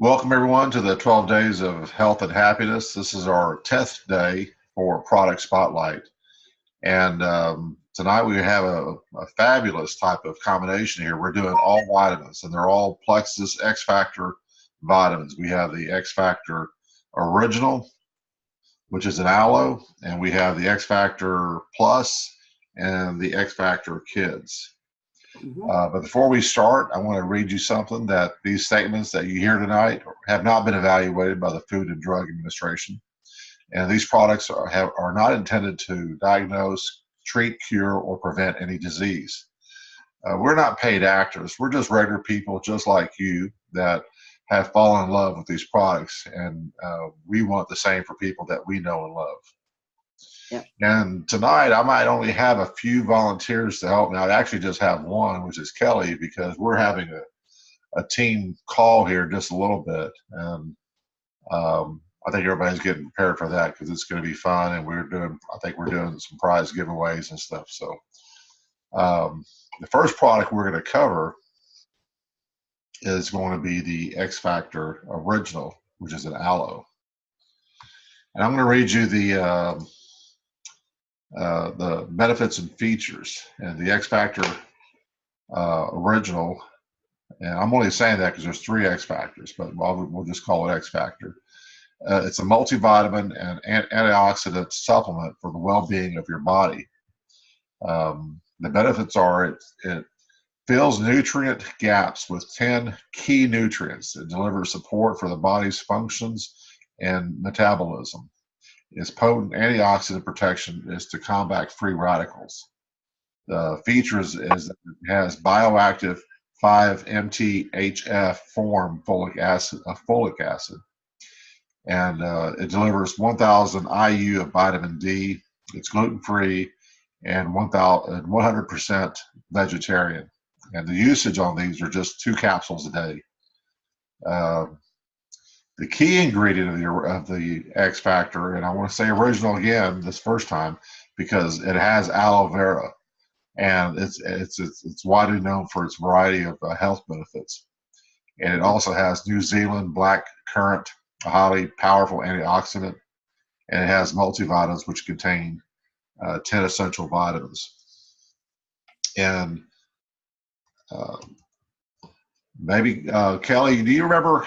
Welcome everyone to the 12 Days of Health and Happiness. This is our 10th day for Product Spotlight. And tonight we have a fabulous type of combination here. We're doing all vitamins, and they're all Plexus XFactor vitamins. We have the XFactor Original, which is an aloe, and we have the XFactor Plus and the XFactor Kids. But before we start, I want to read you something that these statements that you hear tonight have not been evaluated by the Food and Drug Administration. And these products are not intended to diagnose, treat, cure, or prevent any disease. We're not paid actors. We're just regular people just like you that have fallen in love with these products. And we want the same for people that we know and love. Yeah. And tonight I might only have a few volunteers to help me. I actually just have one, which is Kelly, because we're having a team call here just a little bit. And I think everybody's getting prepared for that because it's going to be fun. And I think we're doing some prize giveaways and stuff. So the first product we're going to cover is going to be the XFactor Original, which is an aloe. And I'm going to read you the benefits and features. And the XFactor Original, and I'm only saying that because there's 3 XFactors, but we'll just call it XFactor. It's a multivitamin and antioxidant supplement for the well-being of your body. The benefits are it fills nutrient gaps with 10 key nutrients. It delivers support for the body's functions and metabolism. Its potent antioxidant protection is to combat free radicals. The features is that it has bioactive 5-MTHF form folic acid, and it delivers 1,000 IU of vitamin D. It's gluten-free and 100% vegetarian. And the usage on these are just 2 capsules a day. The key ingredient of the XFactor, and I want to say original again this first time because it has aloe vera, and it's widely known for its variety of health benefits. And it also has New Zealand black currant, a highly powerful antioxidant, and it has multivitamins which contain 10 essential vitamins. And maybe Kelly, do you remember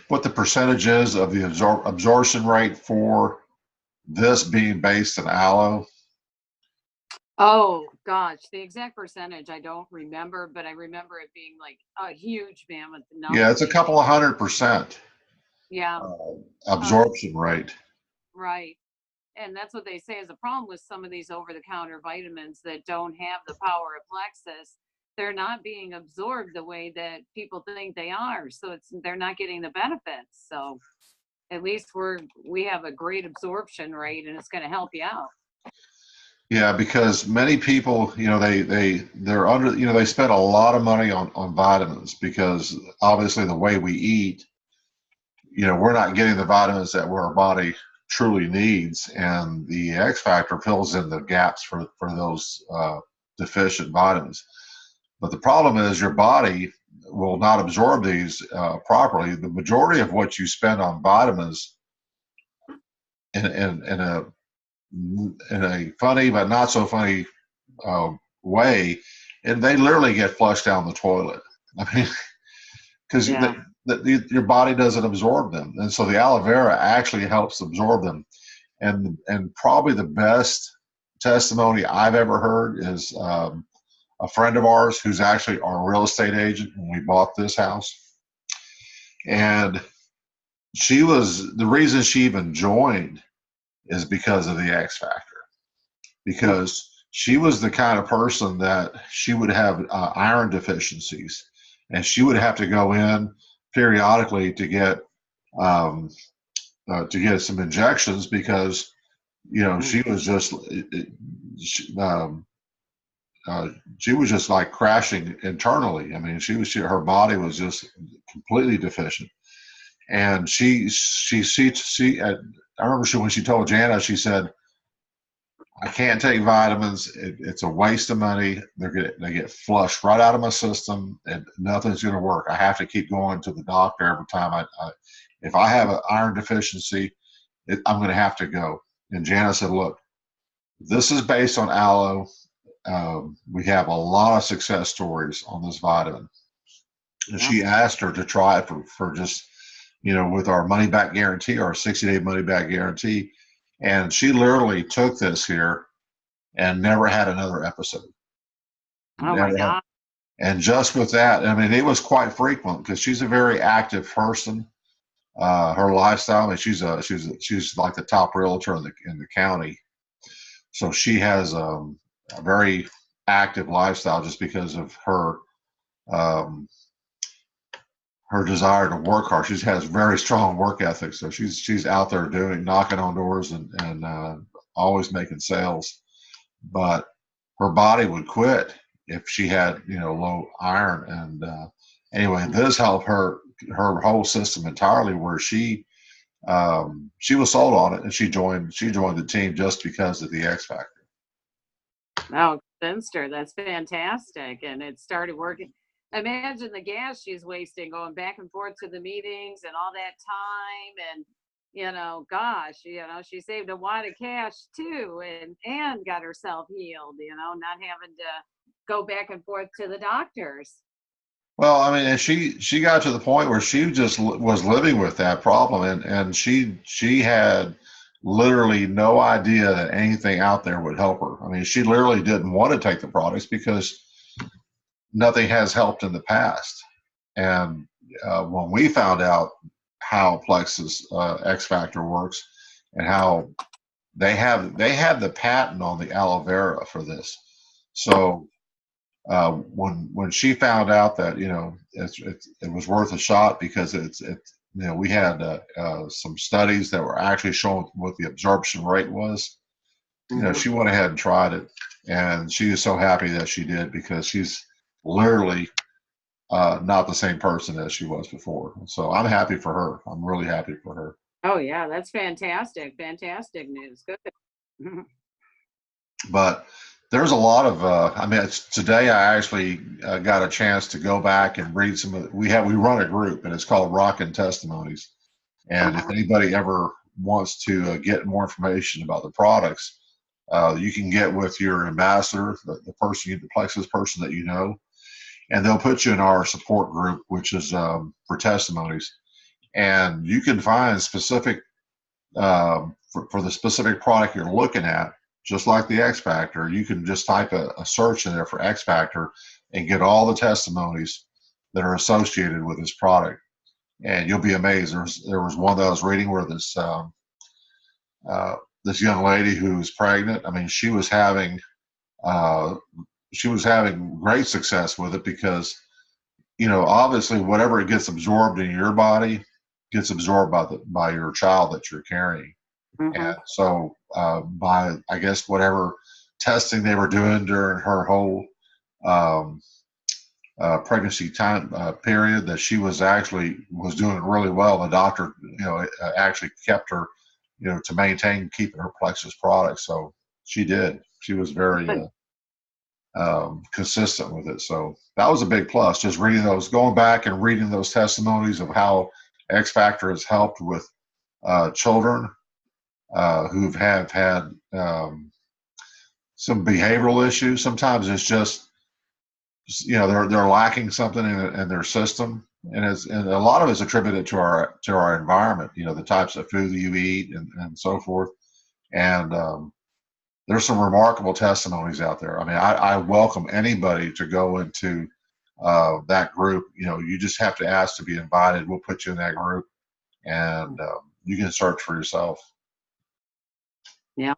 what the percentage is of the absorption rate for this being based in aloe? Oh gosh, the exact percentage I don't remember, but I remember it being like a huge mammoth number. Yeah, it's a couple of 100%. Yeah. Absorption rate. Right. And that's what they say is a problem with some of these over-the-counter vitamins that don't have the power of Plexus. They're not being absorbed the way that people think they are. So they're not getting the benefits. So at least we have a great absorption rate, and it's going to help you out. Yeah, because many people, they're under, they spend a lot of money on vitamins because obviously the way we eat, we're not getting the vitamins that our body truly needs, and the XFactor fills in the gaps for those deficient vitamins. But the problem is your body will not absorb these properly. The majority of what you spend on vitamins in a funny but not so funny way, and they literally get flushed down the toilet. I mean, because your body doesn't absorb them, and so the aloe vera actually helps absorb them. And probably the best testimony I've ever heard is a friend of ours who's actually our real estate agent when we bought this house. And the reason she even joined is because of the XFactor, because she was the kind of person that she would have iron deficiencies, and she would have to go in periodically to get some injections because she was just like crashing internally. I mean, her body was just completely deficient. And I remember when she told Jana, she said, I can't take vitamins. It's a waste of money. They get flushed right out of my system, and nothing's going to work. I have to keep going to the doctor every time. If I have an iron deficiency, I'm going to have to go. And Jana said, "Look, this is based on aloe. We have a lot of success stories on this vitamin." And Yeah. she asked her to try it for just, with our money back guarantee, our 60-day money back guarantee. And she literally took this here and never had another episode. Oh my Never had. God. And just with that, I mean, it was quite frequent because she's a very active person. Her lifestyle, I mean, she's like the top realtor in the county. So she has a very active lifestyle just because of um, her desire to work hard. She has very strong work ethic, so she's out there knocking on doors and always making sales. But her body would quit if she had low iron. And anyway, this helped her whole system entirely. Where she was sold on it, and she joined the team just because of the X Factor. Oh, convinced her. That's fantastic. And it started working. Imagine the gas she's wasting going back and forth to the meetings and all that time. And, gosh, she saved a wad of cash too and got herself healed, not having to go back and forth to the doctors. Well, I mean, and she got to the point where she just was living with that problem, and she had literally no idea that anything out there would help her. I mean, she literally didn't want to take the products because nothing has helped in the past. And when we found out how Plexus X Factor works and how they have the patent on the aloe vera for this, so when she found out that it was worth a shot because we had some studies that were actually showing what the absorption rate was. She went ahead and tried it, and she is so happy that she did because she's literally not the same person as she was before. So I'm happy for her. I'm really happy for her. Oh yeah, that's fantastic. Fantastic news. Good. But there's a lot of I mean, today I actually got a chance to go back and read some of we run a group, and it's called Rockin' Testimonies. And if anybody ever wants to get more information about the products, you can get with your ambassador, the person, the Plexus person that you know, and they'll put you in our support group, which is for testimonies. And you can find specific for the specific product you're looking at, just like the X Factor. You can just type a search in there for X Factor and get all the testimonies that are associated with this product. And you'll be amazed. There was one that I was reading where this young lady who's pregnant. I mean, she was having great success with it because obviously whatever it gets absorbed in your body gets absorbed by your child that you're carrying. And so by I guess whatever testing they were doing during her whole pregnancy time period, that she was doing really well. The doctor actually kept her to maintain keeping her Plexus product. So she did. She was very consistent with it. So that was a big plus. Just going back and reading those testimonies of how X Factor has helped with children who have had some behavioral issues. Sometimes it's just they're lacking something in their system, and a lot of it's attributed to our environment. The types of food that you eat and so forth. And there's some remarkable testimonies out there. I mean, I welcome anybody to go into that group. You just have to ask to be invited. We'll put you in that group, and you can search for yourself. Yeah.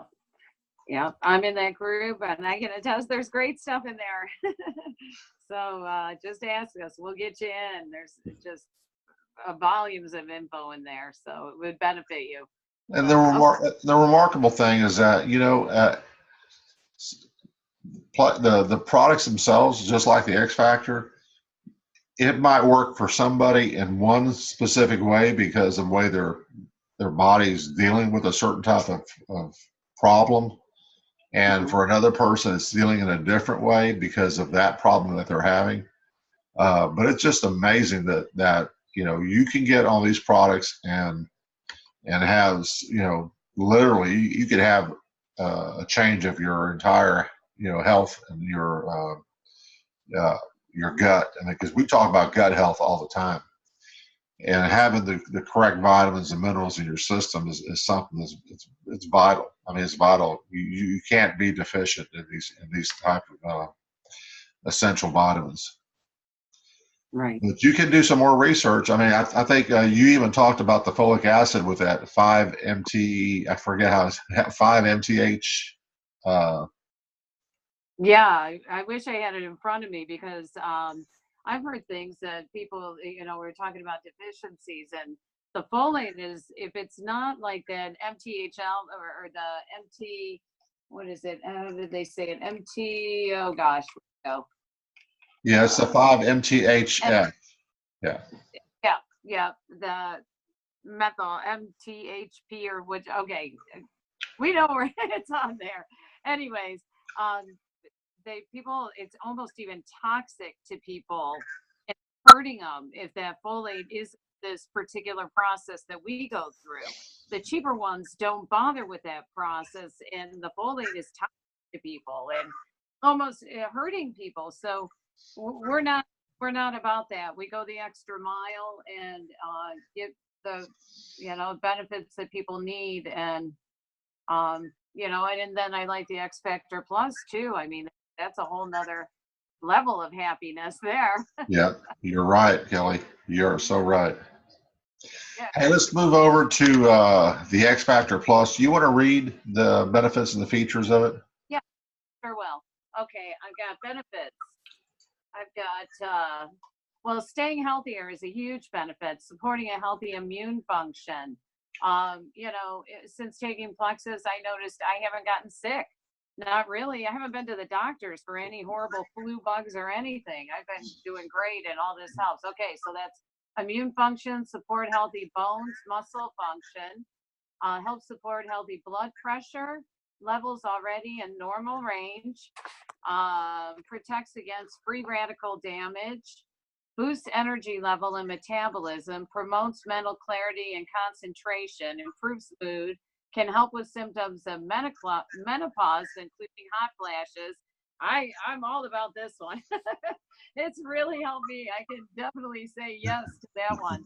Yeah. I'm in that group, and I can attest there's great stuff in there. So just ask us. We'll get you in. There's just volumes of info in there, so it would benefit you. And the remarkable thing is that the products themselves, just like the X Factor, it might work for somebody in one specific way because of the way their body's dealing with a certain type of problem. And for another person, it's dealing in a different way because of that problem that they're having. But it's just amazing that you can get all these products and have literally you could have a change of your entire health and your gut. And because we talk about gut health all the time, and having the correct vitamins and minerals in your system is something that's it's vital. I mean, it's vital. You can't be deficient in these type of essential vitamins. Right. But you can do some more research. I mean, I think you even talked about the folic acid with that 5-MT. I forget how it's 5-MTH. Yeah, I wish I had it in front of me because I've heard things that people, we're talking about deficiencies, and the folate is, if it's not like that MTHL or the MT, what is it? How did they say it? MT, oh gosh, oh, Yeah, it's the 5-MTHF. Yeah. yeah, the methyl MTHP or which, okay, we know where it's on there. Anyways, um, it's almost even toxic to people and hurting them if that folate is this particular process that we go through. The cheaper ones don't bother with that process, and the folate is toxic to people and almost hurting people. So we're not about that. We go the extra mile and give the benefits that people need, and and then I like the XFactor Plus too. I mean, that's a whole nother level of happiness there. Yeah, you're right, Kelly. You're so right. Yeah, Hey, let's move over to the X Factor Plus. You want to read the benefits and the features of it? yeah, sure will. Okay, I've got benefits. I've got well, staying healthier is a huge benefit. Supporting a healthy immune function. Since taking Plexus, I noticed I haven't gotten sick. Not really. I haven't been to the doctors for any horrible flu bugs or anything. I've been doing great, and all this helps. Okay, so that's immune function, support healthy bones, muscle function, help support healthy blood pressure levels already in normal range, protects against free radical damage, boosts energy level and metabolism, promotes mental clarity and concentration, improves mood, can help with symptoms of menopause, including hot flashes. I'm all about this one. It's really helped me. I can definitely say yes to that one.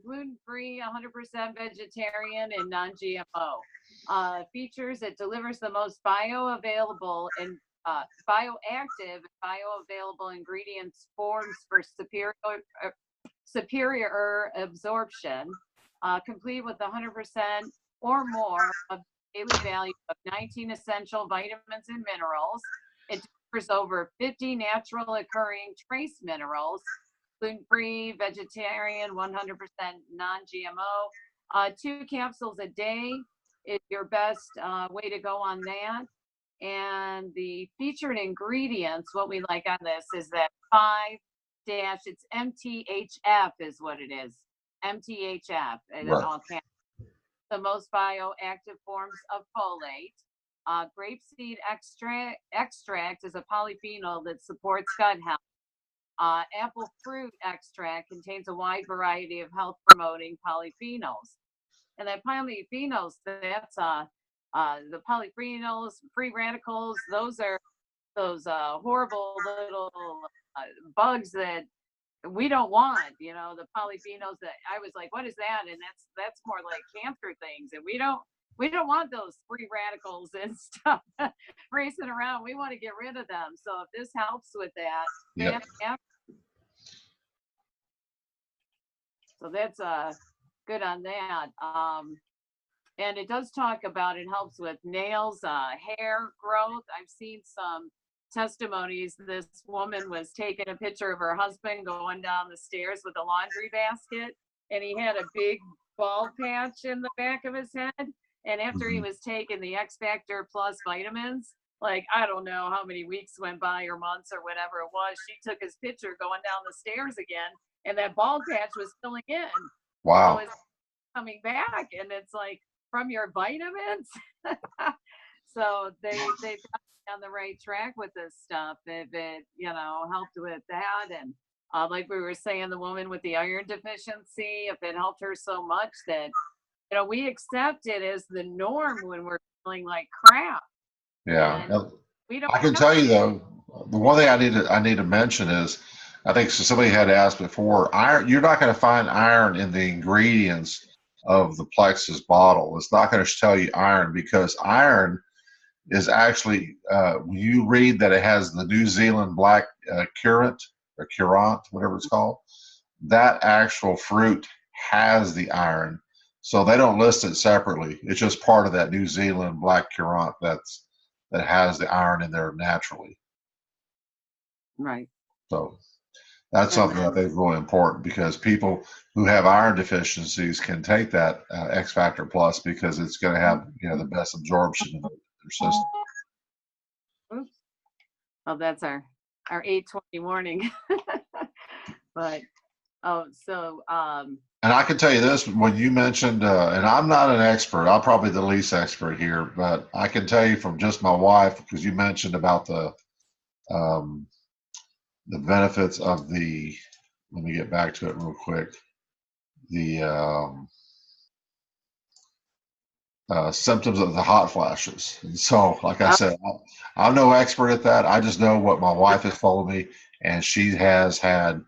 Gluten-free, 100% vegetarian, and non-GMO. Features, it delivers the most bioavailable and bioactive, bioavailable ingredients forms for superior absorption, complete with 100% or more of daily value of 19 essential vitamins and minerals. It delivers over 50 natural occurring trace minerals, gluten-free, vegetarian, 100% non-GMO. 2 capsules a day is your best way to go on that. And the featured ingredients, what we like on this is that 5 dash, it's MTHF is what it is. MTHF, and Right. all caps. The most bioactive forms of folate. Grapeseed extract is a polyphenol that supports gut health. Apple fruit extract contains a wide variety of health promoting polyphenols. And that polyphenols, that's the polyphenols, free radicals, those are those horrible little bugs that we don't want, the polyphenols that I was like, what is that? And that's more like cancer things. And we don't want those free radicals and stuff racing around. We want to get rid of them. So if this helps with that, Yep. so that's good on that. And it does talk about, it helps with nails, hair growth. I've seen some testimonies. This woman was taking a picture of her husband going down the stairs with a laundry basket, and he had a big bald patch in the back of his head. And after he was taking the X Factor Plus vitamins, like, I don't know how many weeks went by or months or whatever it was, she took his picture going down the stairs again, and that bald patch was filling in. So Wow. it's coming back, and it's like, from your vitamins. So they've got me on the right track with this stuff. If it, helped with that, and like we were saying, the woman with the iron deficiency, if it helped her so much that we accept it as the norm when we're feeling like crap, Yeah. and we don't I can have tell to. you though, the one thing I need to mention is, I think somebody had asked before, iron. You're not going to find iron in the ingredients of the Plexus bottle. It's not going to tell you iron, because iron is actually, when you read that it has the New Zealand black currant or currant, whatever it's called, that actual fruit has the iron. So they don't list it separately. It's just part of that New Zealand black currant that has the iron in there naturally. Right. So that's And something that I then, think is really important, because people who have iron deficiencies can take that X Factor Plus, because it's going to have the best absorption in their system. oops, oh, that's our 8:20 warning. But so And I can tell you this, when you mentioned, and I'm not an expert, I'm probably the least expert here, but I can tell you from just my wife, because you mentioned about um, the benefits of let me get back to it real quick, the symptoms of the hot flashes. And so, like I uh, said, I'm no expert at that. I just know what my wife has told me, and she has had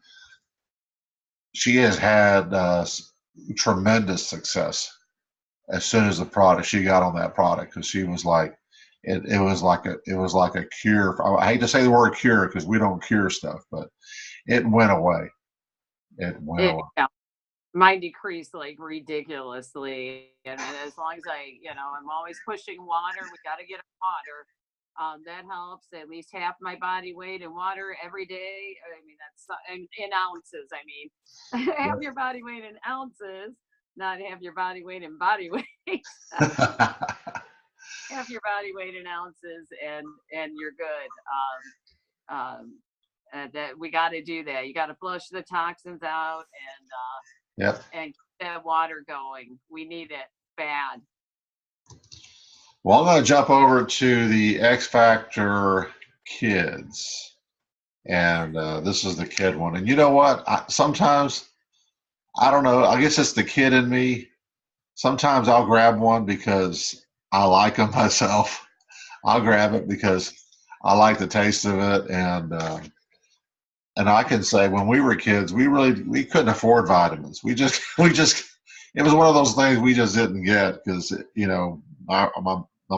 tremendous success as soon as she got on that product, because she was like, it was like a cure. I hate to say the word cure, because we don't cure stuff, but it went away. It went away. yeah, mine decreased like ridiculously. And as long as I'm always pushing water. We got to get water. That helps. At least half my body weight in water every day. I mean, that's in ounces. I mean, Yeah. half your body weight in ounces, not half your body weight in body weight. Half your body weight in ounces, and you're good. That we got to do that. You got to flush the toxins out, Yep. and keep that water going. We need it bad. Well, I'm going to jump over to the X Factor Kids, and this is the kid one. And you know what? Sometimes, I don't know. I guess it's the kid in me. Sometimes I'll grab one because I like them myself. I'll grab it because I like the taste of it, and I can say, when we were kids, we couldn't afford vitamins. We just it was one of those things we just didn't get, because my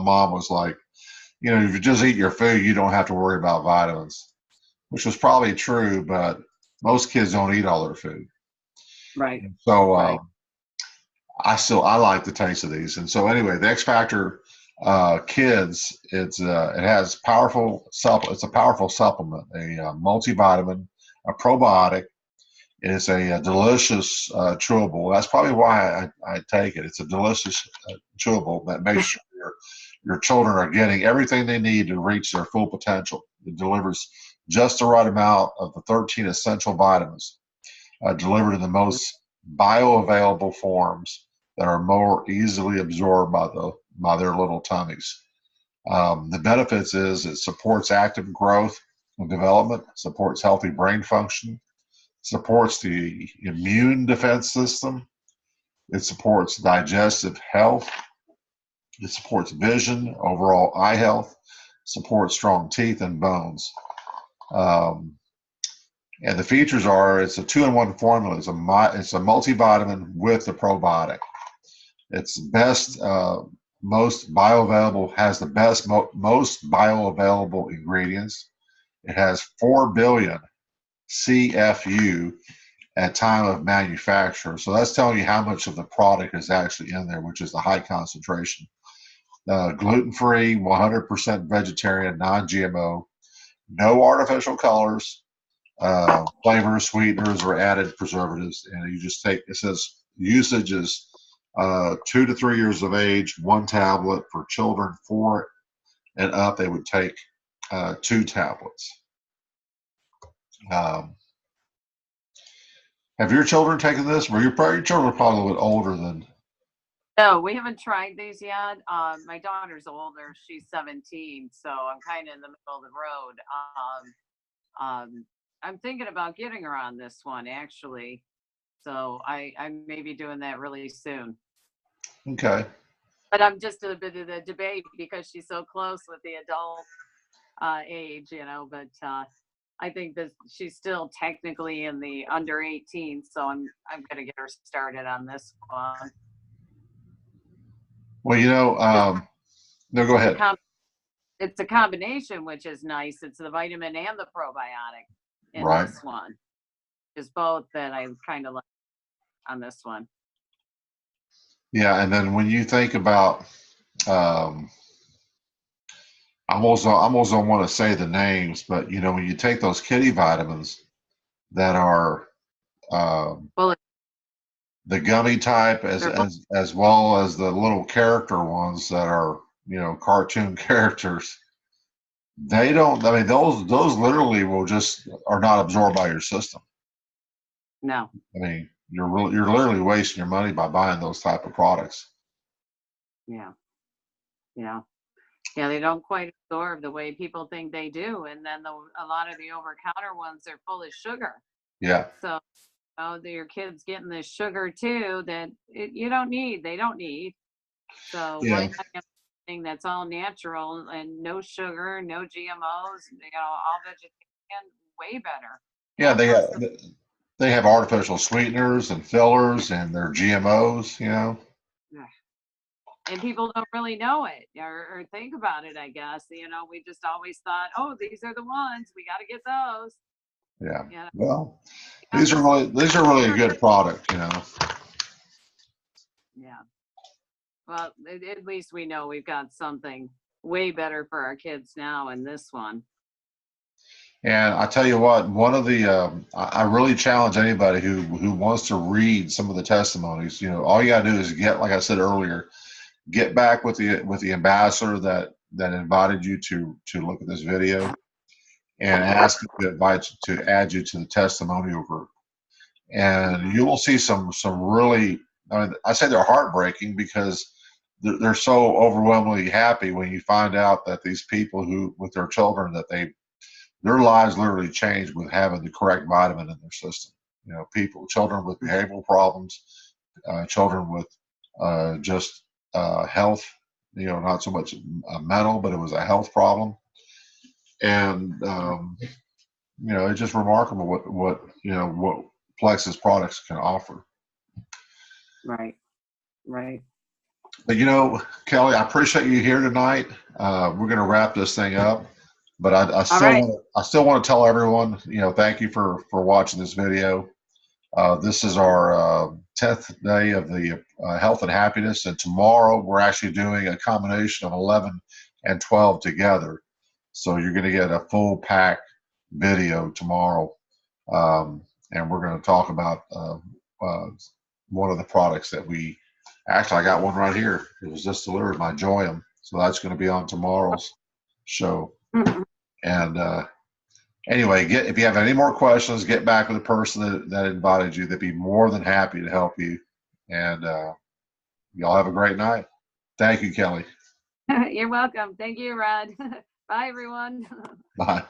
mom was like, if you just eat your food, you don't have to worry about vitamins, which was probably true, but most kids don't eat all their food. Right. And so Right. I like the taste of these. And so anyway, the X Factor Kids, it has it's a powerful supplement, a multivitamin, a probiotic. It's a delicious chewable. That's probably why I take it. It's a delicious chewable that makes sure your children are getting everything they need to reach their full potential. It delivers just the right amount of the 13 essential vitamins, delivered in the most bioavailable forms that are more easily absorbed by their little tummies. The benefits is it supports active growth and development, supports healthy brain function, supports the immune defense system, it supports digestive health, it supports vision, overall eye health, supports strong teeth and bones. Um, and the features are, it's a 2-in-1 formula. It's a multivitamin with the probiotic. It's best, most bioavailable, has the best, most bioavailable ingredients. It has 4 billion CFU at time of manufacture. So that's telling you how much of the product is actually in there, which is the high concentration. Gluten-free, 100% vegetarian, non-GMO, no artificial colors, flavors, sweeteners, or added preservatives. And you just take, it says usage is 2 to 3 years of age, 1 tablet. For children 4 and up, they would take 2 tablets. Have your children taken this? Well, your children are probably a little bit older No, we haven't tried these yet. My daughter's older; she's 17, so I'm kind of in the middle of the road. I'm thinking about getting her on this one actually, so I may be doing that really soon. Okay. But I'm just a bit of the debate because she's so close with the adult age, you know. But I think that she's still technically in the under 18, so I'm gonna get her started on this one. Well, no, go It's a ahead. com- it's a combination, which is nice. It's the vitamin and the probiotic in Right. this one. Is both that I kind of like on this one. Yeah. And then when you think about, um, I almost don't want to say the names, but when you take those kitty vitamins that are Well, the gummy type, as they're both as well as the little character ones that are cartoon characters, they don't. I mean, those literally will just are not absorbed by your system. no, I mean, you're literally wasting your money by buying those type of products. yeah, yeah. Yeah, they don't quite absorb the way people think they do. And then a lot of the over counter ones are full of sugar. Yeah. So, your kids getting this sugar too that you don't need, they don't need. So, why Yeah. not get something that's all natural and no sugar, no GMOs, all vegetarian, way better. Yeah. Plus, They have artificial sweeteners and fillers, and their GMOs. and people don't really know it or think about it, I guess. We just always thought, oh, these are the ones, we got to get those. Yeah. You know, Well, got these are this really a good product. Yeah. Well, at least we know we've got something way better for our kids now in this one. And I tell you what, one of the I really challenge anybody who wants to read some of the testimonies. All you gotta do is like I said earlier, get back with the ambassador that invited you to look at this video, and ask him to add you to the testimonial group. And you will see some really, I mean, I say they're heartbreaking because they're so overwhelmingly happy when you find out that these people who with their children, that their lives literally changed with having the correct vitamin in their system. Children with behavioral problems, children with just health, not so much mental, but it was a health problem. And it's just remarkable what Plexus products can offer. Right. Right. But Kelly, I appreciate you here tonight. We're going to wrap this thing up, but I All right. still want to tell everyone, thank you for watching this video. This is our 10th day of the health and happiness, and tomorrow we're actually doing a combination of 11 and 12 together. So you're going to get a full pack video tomorrow, and we're going to talk about one of the products that we actually, I got one right here. It was just delivered, my Joyum. So that's going to be on tomorrow's show. And anyway, if you have any more questions, get back with the person that invited you. They'd be more than happy to help you. And y'all have a great night. Thank you, Kelly. You're welcome. Thank you, Rod. Bye, everyone. Bye.